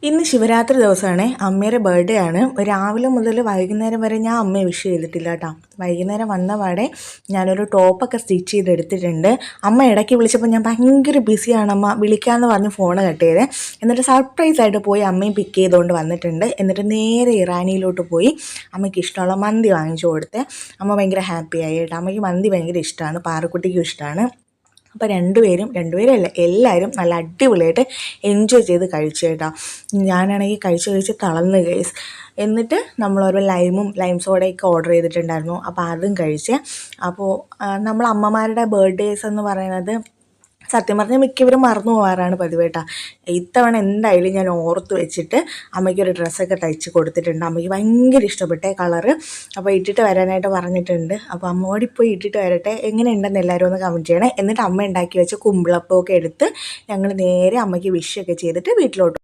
ഇന്ന് ശിവരാത്രി ദിവസമാണ്. അമ്മയുടെ ബർത്ത്ഡേ ആണ്. രാവിലെ മുതൽ വൈകുന്നേരം വരെ ഞാൻ അമ്മയെ വിഷ് ചെയ്തിട്ടില്ല കേട്ടോ. വൈകുന്നേരം വന്ന പാടെ ഞാനൊരു ടോപ്പൊക്കെ സ്റ്റിച്ച് ചെയ്തെടുത്തിട്ടുണ്ട്. അമ്മ ഇടയ്ക്ക് വിളിച്ചപ്പോൾ ഞാൻ ഭയങ്കര ബിസിയാണ് അമ്മ, വിളിക്കാമെന്ന് പറഞ്ഞ് ഫോൺ കട്ട് ചെയ്തേ. എന്നിട്ട് സർപ്രൈസായിട്ട് പോയി അമ്മയും പിക്ക് ചെയ്തുകൊണ്ട് വന്നിട്ടുണ്ട്. എന്നിട്ട് നേരെ ഇറാനിയിലോട്ട് പോയി അമ്മയ്ക്ക് ഇഷ്ടമുള്ള മന്തി വാങ്ങിച്ചു കൊടുത്തേ. അമ്മ ഭയങ്കര ഹാപ്പിയായി കേട്ടോ. അമ്മയ്ക്ക് മന്തി ഭയങ്കര ഇഷ്ടമാണ്, പാറക്കുട്ടിക്കും ഇഷ്ടമാണ്. അപ്പോൾ രണ്ടുപേരും അല്ല, എല്ലാവരും നല്ല അടിപൊളിയായിട്ട് എൻജോയ് ചെയ്ത് കഴിച്ചു കേട്ടോ. ഞാനാണെങ്കിൽ കഴിച്ച് തളർന്ന് ഗൈസ്. എന്നിട്ട് നമ്മളോരോ ലൈം സോഡയൊക്കെ ഓർഡർ ചെയ്തിട്ടുണ്ടായിരുന്നു. അപ്പോൾ അതും കഴിച്ച്. അപ്പോൾ നമ്മൾ അമ്മമാരുടെ ബർത്ത്ഡേസ് എന്ന് പറയുന്നത് സത്യം പറഞ്ഞാൽ മിക്കവരും മറന്നു പോകാറാണ് പതിവ് കേട്ടോ. ഇത്തവണ എന്തായാലും ഞാൻ ഓർത്ത് വെച്ചിട്ട് അമ്മയ്ക്കൊരു ഡ്രസ്സൊക്കെ തയ്ച്ച് കൊടുത്തിട്ടുണ്ട്. അമ്മയ്ക്ക് ഭയങ്കര ഇഷ്ടപ്പെട്ട കളറ്. അപ്പോൾ ഇട്ടിട്ട് വരാനായിട്ട് പറഞ്ഞിട്ടുണ്ട്. അപ്പോൾ അമ്മ ഓടിപ്പോയി ഇട്ടിട്ട് വരട്ടെ. എങ്ങനെ ഉണ്ടെന്ന് എല്ലാവരും ഒന്ന് കമൻറ്റ് ചെയ്യണേ. എന്നിട്ട് അമ്മ ഉണ്ടാക്കി വെച്ച കുമ്പിളപ്പമൊക്കെ എടുത്ത് ഞങ്ങൾ നേരെ അമ്മയ്ക്ക് വിഷൊക്കെ ചെയ്തിട്ട് വീട്ടിലോട്ട്